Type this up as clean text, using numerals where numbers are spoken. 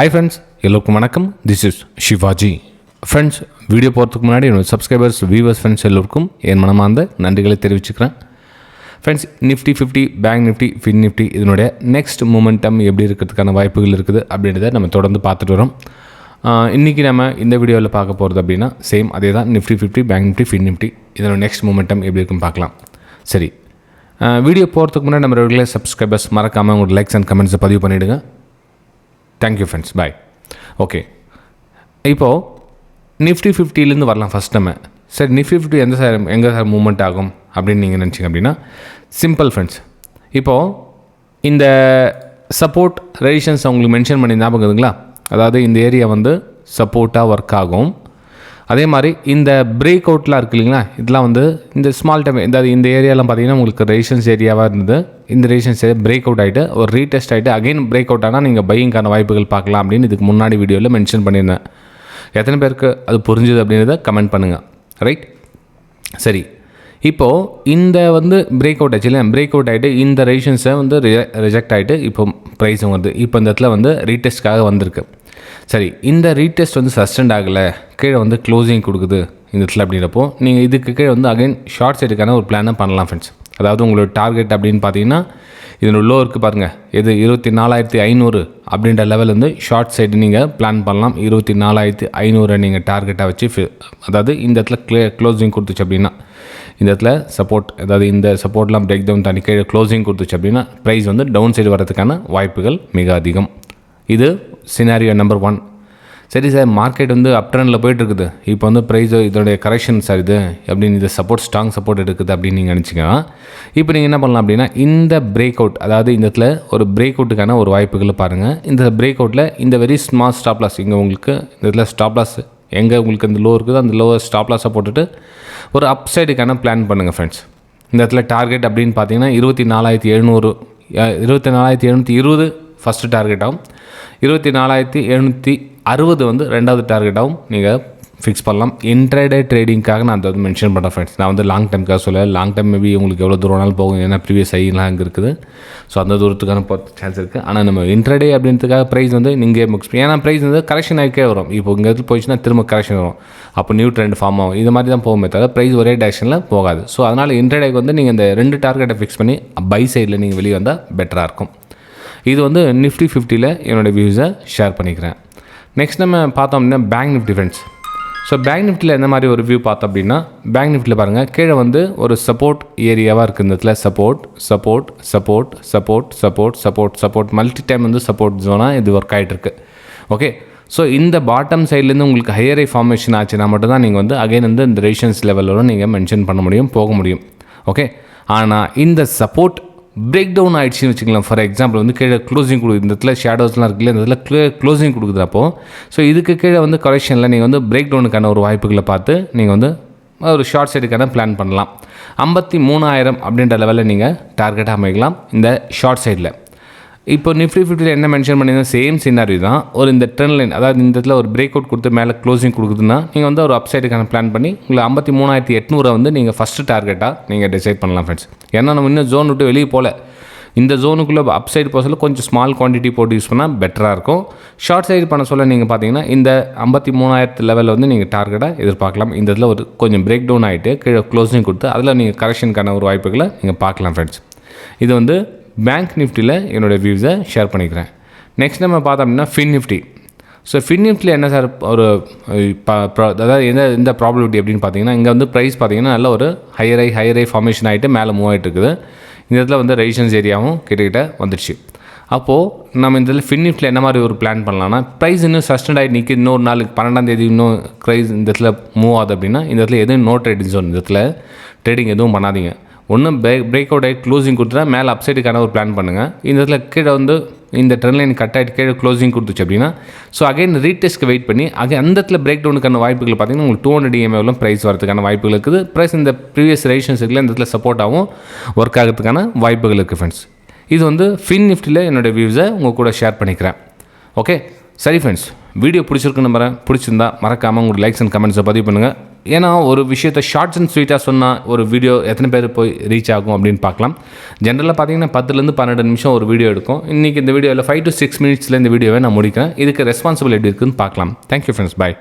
Hi friends, எல்லோருக்கும் வணக்கம். This is Shivaji. Friends, video போகிறதுக்கு முன்னாடி என்னோட சப்ஸ்கிரைபர்ஸ் வியூவர்ஸ் ஃப்ரெண்ட்ஸ் எல்லோருக்கும் என் மனமார்ந்த நன்றிகளை தெரிவிச்சுக்கிறேன். Friends, Nifty 50, bank Nifty, fin Nifty இதனுடைய நெக்ஸ்ட் மூமெண்டம் எப்படி இருக்கிறதுக்கான வாய்ப்புகள் இருக்குது அப்படின்றத நம்ம தொடர்ந்து பார்த்துட்டு வரோம். இன்றைக்கி நம்ம இந்த வீடியோவில் பார்க்க போகிறது அப்படின்னா சேம் அதே தான். Nifty 50, bank Nifty, fin Nifty இதனோட நெக்ஸ்ட் மூமெண்டம் எப்படி இருக்குன்னு பார்க்கலாம். சரி, வீடியோ போகிறதுக்கு முன்னாடி நம்ம ரெகுலர் சப்ஸ்கிரைபர்ஸ் மறக்காமல் உங்களோட லைக்ஸ் அண்ட் கமெண்ட்ஸை பதிவு பண்ணிவிடுங்க. தேங்க்யூ ஃப்ரெண்ட்ஸ், பாய். ஓகே, இப்போது நிஃப்டி 50லேருந்து வரலாம் ஃபஸ்ட் நம்ம. சரி, நிஃப்டி 50 எங்கே சார் மூவ்மெண்ட் ஆகும் அப்படின்னு நீங்கள் நினச்சிங்க அப்படின்னா சிம்பிள் ஃப்ரெண்ட்ஸ். இப்போது இந்த சப்போர்ட் ரெசிஸ்டன்ஸ் உங்களுக்கு மென்ஷன் பண்ணி ஞாபகம் இருக்குங்களா? அதாவது இந்த ஏரியா வந்து சப்போர்ட்டாக ஒர்க் ஆகும். அதே மாதிரி இந்த பிரேக் அவுட்லாம் இருக்குது இல்லைங்களா, இதெல்லாம் வந்து இந்த ஸ்மால் டைம் இந்த ஏரியாலாம் பார்த்தீங்கன்னா உங்களுக்கு ரெசிஸ்டன்ஸ் ஏரியாவாக இருந்தது. இந்த ரெசிஸ்டன்ஸ் ஏரியா பிரேக் அவுட் ஆகிட்டு ஒரு ரீடெஸ்ட் ஆகிட்டு அகைன் பிரேக் அவுட் ஆனால் நீங்கள் பையிங்கான வாய்ப்புகள் பார்க்கலாம் அப்படின்னு இதுக்கு முன்னாடி வீடியோவில் மென்ஷன் பண்ணியிருந்தேன். எத்தனை பேருக்கு அது புரிஞ்சுது அப்படின்றத கமெண்ட் பண்ணுங்கள். ரைட், சரி. இப்போது இந்த வந்து பிரேக் அவுட் ஆச்சு இல்லையா, பிரேக் அவுட் ஆகிட்டு இந்த ரெசிஸ்டன்ஸை வந்து ரிஜெக்ட் ஆகிட்டு இப்போ ப்ரைஸும் வருது. இப்போ இந்த இடத்துல வந்து ரீடெஸ்ட்காக வந்திருக்கு. சரி, இந்த ரீடெஸ்ட் வந்து சஸ்டெண்ட் ஆகலை, கீழே வந்து க்ளோசிங் கொடுக்குது இந்த இடத்துல அப்படின்றப்போ நீங்கள் இதுக்கு கீழே வந்து அகைன் ஷார்ட் சைடுக்கான ஒரு பிளானை பண்ணலாம் ஃப்ரெண்ட்ஸ். அதாவது உங்களோட டார்கெட் அப்படின்னு பார்த்தீங்கன்னா இதனோட லோ இருக்குது பாருங்கள், இது 24,500 அப்படின்ற லெவல் வந்து ஷார்ட் சைடு நீங்கள் பிளான் பண்ணலாம். 24,500 நீங்கள் டார்கெட்டாக வச்சு அதாவது இந்த இடத்துல க்ளோசிங் கொடுத்துச்சு அப்படின்னா இந்த இடத்துல சப்போர்ட், அதாவது இந்த சப்போர்ட்லாம் பிரேக் டவுன் தாண்டி கீழே க்ளோசிங் கொடுத்துச்சு அப்படின்னா ப்ரைஸ் வந்து டவுன் சைடு வரதுக்கான வாய்ப்புகள் மிக அதிகம். இது சினாரியோ நம்பர் 1. சரி சார், மார்க்கெட் வந்து அப் ட்ரெண்டில் போயிட்டுருக்குது, இப்போ வந்து ப்ரைஸ் இதோடைய கரெக்ஷன் சார் இது அப்படின்னு இது சப்போர்ட் ஸ்ட்ராங் சப்போர்ட் எடுக்குது அப்படின்னு நீங்கள் நினச்சிங்கன்னா இப்போ நீங்கள் என்ன பண்ணலாம் அப்படின்னா இந்த பிரேக் அவுட், அதாவது இந்த இடத்துல ஒரு பிரேக் அவுட்டுக்கான ஒரு வாய்ப்புகளை பாருங்கள். இந்த பிரேக் அவுட்டில் இந்த வெரி ஸ்மால் ஸ்டாப் லாஸ் இங்கே உங்களுக்கு இந்த இடத்துல ஸ்டாப் லாஸ் எங்கே உங்களுக்கு அந்த லோ இருக்குது அந்த லோவர் ஸ்டாப் லாஸை போட்டுட்டு ஒரு அப் சைடுக்கான பிளான் பண்ணுங்கள் ஃப்ரெண்ட்ஸ். இந்த இடத்துல டார்கெட் அப்படின்னு பார்த்தீங்கன்னா 24,700 24,720 ஃபஸ்ட்டு டார்கெட் ஆகும். 24,760 வந்து ரெண்டாவது டார்கெட்டாகவும் நீங்கள் ஃபிக்ஸ் பண்ணலாம். இன்ட்ராடே ட்ரேடிங்காக நான் அதை மென்ஷன் பண்ணுறேன் ஃப்ரெண்ட்ஸ். நான் வந்து லாங் டைமுக்காக சொல்ல, லாங் டைம் மேபி உங்களுக்கு எவ்வளோ தூரம்னாலும் போகும், ஏன்னா ப்ரீவியஸ் ஐலாம் அங்கே இருக்குது. ஸோ அந்த தூரத்துக்கான சான்ஸ் இருக்குது. ஆனால் நம்ம இன்ட்ராடே அப்படின்றதுக்காக ப்ரைஸ் வந்து நீங்கள் மிக்ஸ், ஏன்னா ப்ரைஸ் வந்து கரெக்ஷன் ஆகிக்கே வரும். இப்போ இங்கே இடத்துல போயிடுச்சுன்னா திரும்ப கரெக்ஷன் வரும், அப்போ நியூ ட்ரெண்ட் ஃபார்ம் ஆகும். இது மாதிரி தான் போகுமே தவிர ப்ரைஸ் ஒரே டேரக்ஷனில் போகாது. ஸோ அதனால் இன்ட்ராடேக்கு வந்து நீங்கள் இந்த 2 டார்கெட்டை ஃபிக்ஸ் பண்ணி பை சைடில் நீங்கள் வெளியே வந்தால் பெட்டராக இருக்கும். இது வந்து நிஃப்டி 50ல் என்னோடய வியூஸை ஷேர் பண்ணிக்கிறேன். நெக்ஸ்ட் நம்ம பார்த்தோம் அப்படின்னா bank nifty friends. So bank நிஃப்டியில் எந்த மாதிரி ஒரு வியூ பார்த்தோம் அப்படின்னா பேங்க் நிஃப்டியில் பாருங்கள், கீழே வந்து ஒரு சப்போர்ட் ஏரியாவாக இருக்குது. இந்த இடத்துல support support support support support support support multi time வந்து சப்போர்ட் ஜோனாக இது ஒர்க் ஆகிட்டுருக்கு. ஓகே, ஸோ இந்த பாட்டம் சைட்லேருந்து உங்களுக்கு ஹையரை ஃபார்மேஷன் ஆச்சுன்னா மட்டும்தான் நீங்கள் வந்து அகைன் வந்து இந்த ரெசிஸ்டன்ஸ் லெவலோட நீங்கள் மென்ஷன் பண்ண முடியும், போக முடியும். ஓகே, ஆனால் இந்த சப்போர்ட் பிரேக் டவுன் ஆகிடுச்சின்னு வச்சுக்கலாம். ஃபார் எக்ஸாம்பிள் வந்து கீழே க்ளோசிங் கொடுக்குது, இந்த இடத்துல ஷேடோஸ்லாம் இருக்குல்ல, இந்த இடத்துல க்ளோசிங் கொடுக்குறப்போ ஸோ இதுக்கு கீழே வந்து கரெக்ஷனில் நீங்கள் வந்து பிரேக் டவுனுக்கான ஒரு வாய்ப்புகளை பார்த்து நீங்கள் வந்து ஒரு ஷார்ட் சைடுக்கான பிளான் பண்ணலாம். 53,000 அப்படின்ற லெவலில் நீங்கள் டார்கெட்டாக அமைக்கலாம் இந்த ஷார்ட் சைடில். இப்போ நிஃப்டி 50ல் என்ன மென்ஷன் பண்ணியிருந்தா சேம் சினாரி தான். ஒரு இந்த ட்ரெண்ட் லைன், அதாவது இந்த இடத்துல ஒரு பிரேக் அவுட் கொடுத்து மேலே க்ளோசிங் கொடுக்குதுன்னா நீங்கள் வந்து ஒரு அப் சைடுக்கான பிளான் பண்ணி உங்களை 53,800 வந்து நீங்கள் ஃபஸ்ட்டு டார்கெட்டாக நீங்கள் டிசைட் பண்ணலாம் ஃப்ரெண்ட்ஸ். ஏன்னா நம்ம இன்னும் ஜோன் விட்டு வெளியே போகல, இந்த ஜோனுக்குள்ளே அப் சைடு போக சொல்ல கொஞ்சம் ஸ்மால் குவான்டிட்டி போட்டு யூஸ் பண்ணால் பெட்டராக இருக்கும். ஷார்ட் சைடு பண்ண சொல்ல நீங்கள் பார்த்தீங்கன்னா இந்த 53,000 லெவலில் வந்து நீங்கள் டார்கெட்டாக எதிர்பார்க்கலாம். இந்த இதில் ஒரு கொஞ்சம் பிரேக் டவுன் ஆகிட்டு கீழே க்ளோசிங் கொடுத்து அதில் நீங்கள் கரெக்ஷனுக்கான ஒரு வாய்ப்புகளை நீங்கள் பார்க்கலாம் ஃப்ரெண்ட்ஸ். இது வந்து பேங்க் நிஃப்டியில் என்னோடய வியூஸை ஷேர் பண்ணிக்கிறேன். நெக்ஸ்ட் நம்ம பார்த்தோம் அப்படின்னா ஃபின் நிஃப்டி. ஸோ ஃபின் நிஃப்டியில் என்ன சார் ஒரு அதாவது எந்த ப்ராபபிலிட்டி அப்படின்னு பார்த்தீங்கன்னா இங்கே வந்து ப்ரைஸ் பார்த்தீங்கன்னா நல்ல ஒரு ஹையரை ஃபார்மேஷன் ஆகிட்டு மேலே மூவ் ஆகிட்டு இருக்குது. இந்த இடத்துல வந்து ரெசிஸ்டன்ஸ் ஏரியாவும் கிட்டக்கிட்ட வந்துடுச்சு. அப்போது நம்ம இந்த இதில் ஃபின் நிஃப்டியில் என்ன மாதிரி ஒரு பிளான் பண்ணலாம்னா ப்ரைஸ் இன்னும் சஸ்டெண்ட் ஆகி நிற்கி இன்னொரு நாளுக்கு 12ஆம் தேதி இன்னும் ப்ரைஸ் இந்த இடத்துல மூவ் ஆகுது அப்படின்னா இந்த இடத்துல எதுவும் நோ ட்ரேடிங் ஜோன், இந்த இடத்துல ட்ரேடிங் எதுவும் பண்ணாதீங்க. ஒன்றும் பிரேக் அவுட் ஆகிட்டு க்ளோசிங் கொடுத்துட்டா மேலே அப்சைடுக்கான ஒரு பிளான் பண்ணுங்கள். இந்த இடத்துல கீழே வந்து இந்த ட்ரெண்ட் லைன் கட் ஆகிட்டு கீழே க்ளோசிங் கொடுத்துச்சு அப்படின்னா ஸோ அகைன் ரீடெஸ்ட்க்கு வெயிட் பண்ணி அந்த இடத்துல பிரேக் டவுனுக்கான வாய்ப்புகள் பார்த்தீங்கன்னா உங்களுக்கு 200 EMA ப்ரைஸ் வரதுக்கான வாய்ப்புகள் இருக்குது. ப்ரைஸ் இந்த ப்ரீவியஸ் ரெசிஸ்டன்ஸ் இருக்குல்ல இந்த இடத்துல சப்போர்ட்டாகவும் ஒர்க் ஆகிறதுக்கான வாய்ப்புகள் இருக்குது ஃப்ரெண்ட்ஸ். இது வந்து ஃபின் நிஃப்டியில் என்னோடய வியூஸை உங்கள் கூட ஷேர் பண்ணிக்கிறேன். ஓகே, சரி ஃப்ரெண்ட்ஸ், வீடியோ பிடிச்சிருக்குன்னு நம்புறேன். பிடிச்சிருந்தா மறக்காமல் உங்களோட லைக்ஸ் அண்ட் கமெண்ட்ஸை பதிவு பண்ணுங்கள். ஏன்னா ஒரு விஷயத்தை ஷார்ட்ஸ் அண்ட் ஸ்வீட்டாக சொன்னால் ஒரு வீடியோ எத்தனை பேர் போய் ரீச் ஆகும் அப்படின்னு பார்க்கலாம். ஜென்ரலாக பார்த்தீங்கன்னா 10லேருந்து 12 நிமிஷம் ஒரு வீடியோ எடுக்கும். இன்றைக்கி இந்த வீடியோவில் 5 to 6 மினிட்ஸில் இந்த வீடியோவை நான் முடிக்கிறேன். இதுக்கு ரெஸ்பான்சிபிள் எப்படி இருக்குன்னு பார்க்கலாம். தேங்க்யூ ஃப்ரெண்ட்ஸ், பாய்.